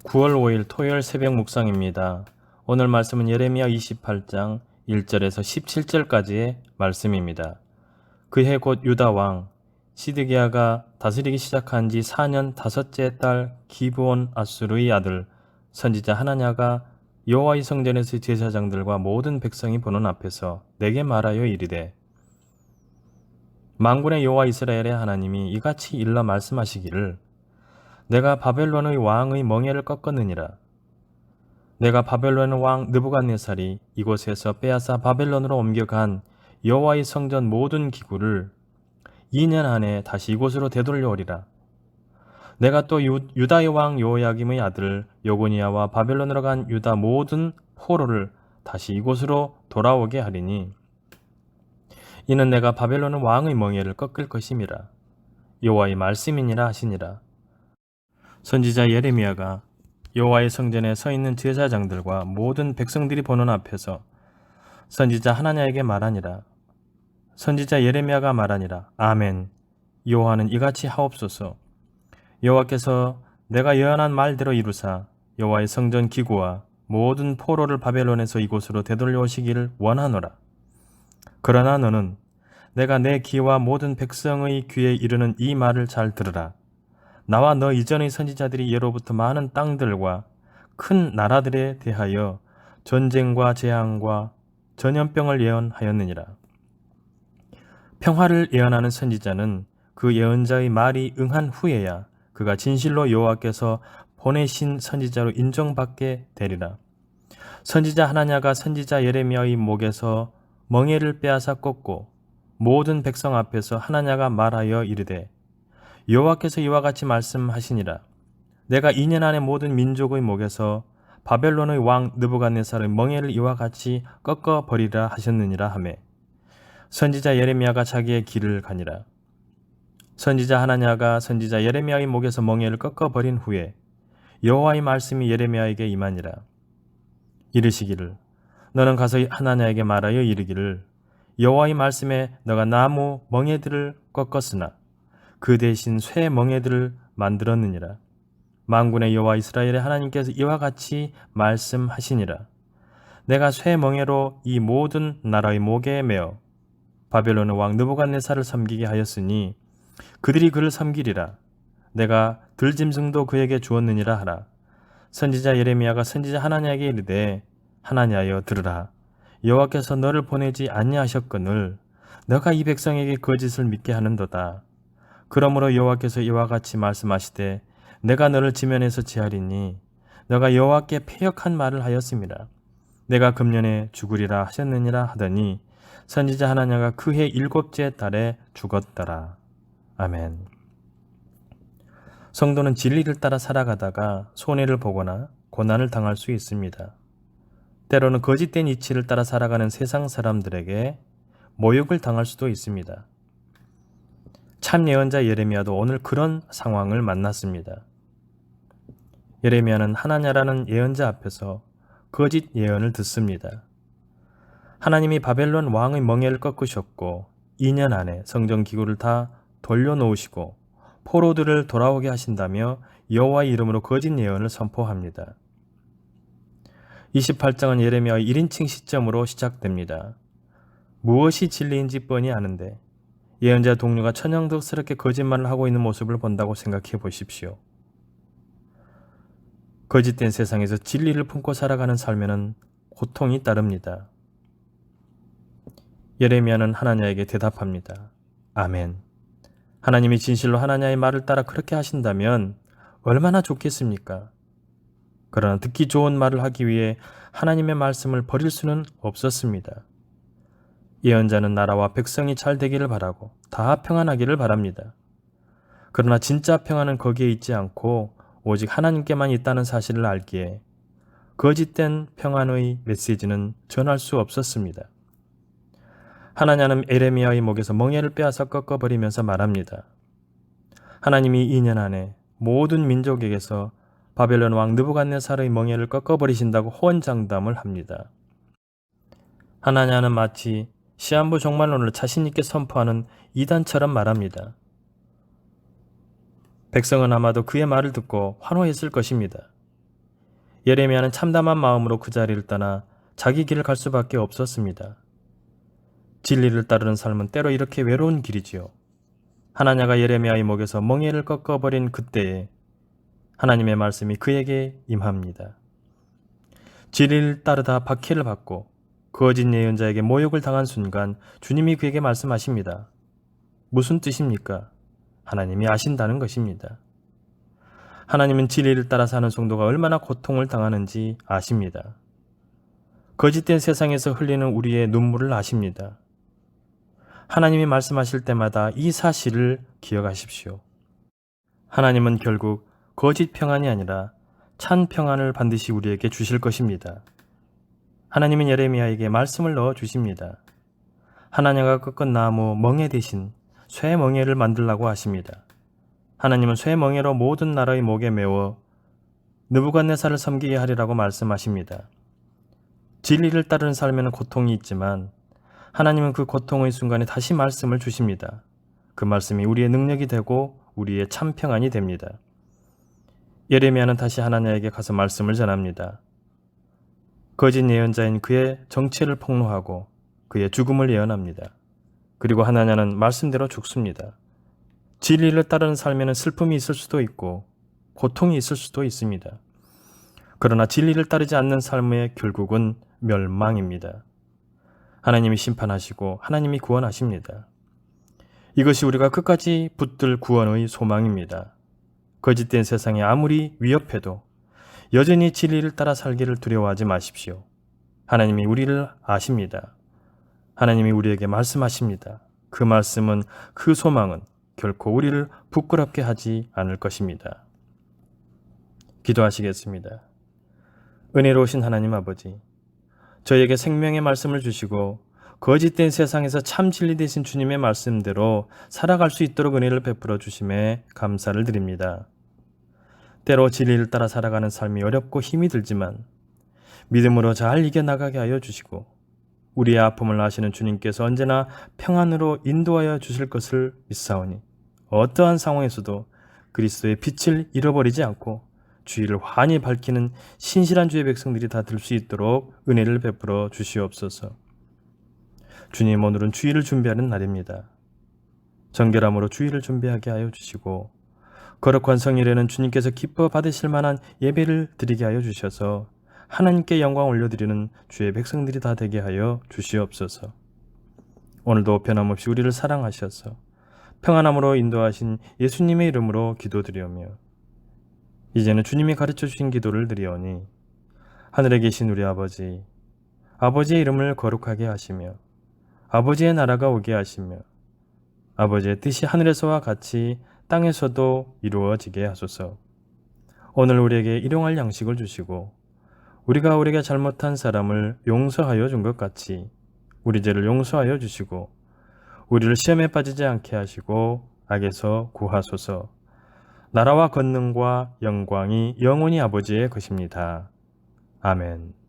9월 5일 토요일 새벽 묵상입니다. 오늘 말씀은 예레미야 28장 1절에서 17절까지의 말씀입니다. 그해 곧 유다 왕 시드기야가 다스리기 시작한 지 4년 다섯째 달 기브온 아수르의 아들 선지자 하나냐가 여호와의 성전에서 제사장들과 모든 백성이 보는 앞에서 내게 말하여 이르되, 만군의 여호와 이스라엘의 하나님이 이같이 일러 말씀하시기를, 내가 바벨론의 왕의 멍에를 꺾었느니라. 내가 바벨론 왕 느부갓네살이 이곳에서 빼앗아 바벨론으로 옮겨간 여호와의 성전 모든 기구를 2년 안에 다시 이곳으로 되돌려오리라. 내가 또 유다의 왕 요야김의 아들 요고니아와 바벨론으로 간 유다 모든 포로를 다시 이곳으로 돌아오게 하리니, 이는 내가 바벨론 왕의 멍에를 꺾을 것임이라. 여호와의 말씀이니라 하시니라. 선지자 예레미야가 여호와의 성전에 서 있는 제사장들과 모든 백성들이 보는 앞에서 선지자 하나냐에게 말하니라. 선지자 예레미야가 말하니라. 아멘. 여호와는 이같이 하옵소서. 여호와께서 내가 예언한 말대로 이루사 여호와의 성전 기구와 모든 포로를 바벨론에서 이곳으로 되돌려오시기를 원하노라. 그러나 너는 내가 내 귀와 모든 백성의 귀에 이르는 이 말을 잘 들으라. 나와 너 이전의 선지자들이 예로부터 많은 땅들과 큰 나라들에 대하여 전쟁과 재앙과 전염병을 예언하였느니라. 평화를 예언하는 선지자는 그 예언자의 말이 응한 후에야 그가 진실로 여호와께서 보내신 선지자로 인정받게 되리라. 선지자 하나냐가 선지자 예레미야의 목에서 멍에를 빼앗아 꺾고 모든 백성 앞에서 하나냐가 말하여 이르되, 여호와께서 이와 같이 말씀하시니라. 내가 2년 안에 모든 민족의 목에서 바벨론의 왕 느부갓네살의 멍에를 이와 같이 꺾어 버리라 하셨느니라 하매, 선지자 예레미야가 자기의 길을 가니라. 선지자 하나냐가 선지자 예레미야의 목에서 멍에를 꺾어 버린 후에 여호와의 말씀이 예레미야에게 임하니라. 이르시기를, 너는 가서 하나냐에게 말하여 이르기를, 여호와의 말씀에 너가 나무 멍에들을 꺾었으나 그 대신 쇠 멍에들을 만들었느니라. 만군의 여호와 이스라엘의 하나님께서 이와 같이 말씀하시니라. 내가 쇠 멍에로 이 모든 나라의 목에 매어 바벨론의 왕 느부갓네살을 섬기게 하였으니 그들이 그를 섬기리라. 내가 들짐승도 그에게 주었느니라 하라. 선지자 예레미야가 선지자 하나냐에게 이르되, 하나냐여 들으라. 여호와께서 너를 보내지 아니하셨거늘 너가 이 백성에게 거짓을 믿게 하는도다. 그러므로 여호와께서 이와 같이 말씀하시되, 내가 너를 지면에서 제하리니 너가 여호와께 패역한 말을 하였음이라. 내가 금년에 죽으리라 하셨느니라 하더니 선지자 하나냐가 그해 7째 달에 죽었더라. 아멘. 성도는 진리를 따라 살아가다가 손해를 보거나 고난을 당할 수 있습니다. 때로는 거짓된 이치를 따라 살아가는 세상 사람들에게 모욕을 당할 수도 있습니다. 참 예언자 예레미야도 오늘 그런 상황을 만났습니다. 예레미야는 하나냐라는 예언자 앞에서 거짓 예언을 듣습니다. 하나님이 바벨론 왕의 멍에를 꺾으셨고 2년 안에 성전 기구를 다 돌려놓으시고 포로들을 돌아오게 하신다며 여호와의 이름으로 거짓 예언을 선포합니다. 28장은 예레미야의 1인칭 시점으로 시작됩니다. 무엇이 진리인지 뻔히 아는데 예언자 동료가 천연덕스럽게 거짓말을 하고 있는 모습을 본다고 생각해 보십시오. 거짓된 세상에서 진리를 품고 살아가는 삶에는 고통이 따릅니다. 예레미야는 하나냐에게 대답합니다. 아멘. 하나님이 진실로 하나냐의 말을 따라 그렇게 하신다면 얼마나 좋겠습니까? 그러나 듣기 좋은 말을 하기 위해 하나님의 말씀을 버릴 수는 없었습니다. 예언자는 나라와 백성이 잘 되기를 바라고 다 평안하기를 바랍니다. 그러나 진짜 평안은 거기에 있지 않고 오직 하나님께만 있다는 사실을 알기에 거짓된 평안의 메시지는 전할 수 없었습니다. 하나냐는 예레미야의 목에서 멍에를 빼앗아 꺾어버리면서 말합니다. 하나님이 2년 안에 모든 민족에게서 바벨론 왕 느부갓네살의 멍에를 꺾어버리신다고 호언장담을 합니다. 하나냐는 마치 시한부 종말론을 자신있게 선포하는 이단처럼 말합니다. 백성은 아마도 그의 말을 듣고 환호했을 것입니다. 예레미야는 참담한 마음으로 그 자리를 떠나 자기 길을 갈 수밖에 없었습니다. 진리를 따르는 삶은 때로 이렇게 외로운 길이지요. 하나냐가 예레미야의 목에서 멍에를 꺾어버린 그때에 하나님의 말씀이 그에게 임합니다. 진리를 따르다 박해를 받고 거짓 예언자에게 모욕을 당한 순간 주님이 그에게 말씀하십니다. 무슨 뜻입니까? 하나님이 아신다는 것입니다. 하나님은 진리를 따라 사는 성도가 얼마나 고통을 당하는지 아십니다. 거짓된 세상에서 흘리는 우리의 눈물을 아십니다. 하나님이 말씀하실 때마다 이 사실을 기억하십시오. 하나님은 결국 거짓 평안이 아니라 찬 평안을 반드시 우리에게 주실 것입니다. 하나님은 예레미야에게 말씀을 넣어 주십니다. 하나냐가 꺾은 나무 멍에 대신 쇠 멍에를 만들라고 하십니다. 하나님은 쇠 멍에로 모든 나라의 목에 메워 느부갓네살을 섬기게 하리라고 말씀하십니다. 진리를 따르는 삶에는 고통이 있지만 하나님은 그 고통의 순간에 다시 말씀을 주십니다. 그 말씀이 우리의 능력이 되고 우리의 참 평안이 됩니다. 예레미야는 다시 하나냐에게 가서 말씀을 전합니다. 거짓 예언자인 그의 정체를 폭로하고 그의 죽음을 예언합니다. 그리고 하나냐는 말씀대로 죽습니다. 진리를 따르는 삶에는 슬픔이 있을 수도 있고 고통이 있을 수도 있습니다. 그러나 진리를 따르지 않는 삶의 결국은 멸망입니다. 하나님이 심판하시고 하나님이 구원하십니다. 이것이 우리가 끝까지 붙들 구원의 소망입니다. 거짓된 세상에 아무리 위협해도 여전히 진리를 따라 살기를 두려워하지 마십시오. 하나님이 우리를 아십니다. 하나님이 우리에게 말씀하십니다. 그 말씀은, 그 소망은 결코 우리를 부끄럽게 하지 않을 것입니다. 기도하시겠습니다. 은혜로우신 하나님 아버지, 저에게 생명의 말씀을 주시고 거짓된 세상에서 참 진리 되신 주님의 말씀대로 살아갈 수 있도록 은혜를 베풀어 주심에 감사를 드립니다. 때로 진리를 따라 살아가는 삶이 어렵고 힘이 들지만 믿음으로 잘 이겨나가게 하여 주시고 우리의 아픔을 아시는 주님께서 언제나 평안으로 인도하여 주실 것을 믿사오니 어떠한 상황에서도 그리스도의 빛을 잃어버리지 않고 주의를 환히 밝히는 신실한 주의 백성들이 다 될 수 있도록 은혜를 베풀어 주시옵소서. 주님, 오늘은 주의를 준비하는 날입니다. 정결함으로 주의를 준비하게 하여 주시고 거룩한 성일에는 주님께서 기뻐 받으실 만한 예배를 드리게 하여 주셔서 하나님께 영광 올려드리는 주의 백성들이 다 되게 하여 주시옵소서. 오늘도 변함없이 우리를 사랑하셔서 평안함으로 인도하신 예수님의 이름으로 기도드리오며 이제는 주님이 가르쳐 주신 기도를 드리오니 하늘에 계신 우리 아버지, 아버지의 이름을 거룩하게 하시며 아버지의 나라가 오게 하시며 아버지의 뜻이 하늘에서와 같이 땅에서도 이루어지게 하소서. 오늘 우리에게 일용할 양식을 주시고 우리가 우리에게 잘못한 사람을 용서하여 준 것 같이 우리 죄를 용서하여 주시고 우리를 시험에 빠지지 않게 하시고 악에서 구하소서. 나라와 권능과 영광이 영원히 아버지의 것입니다. 아멘.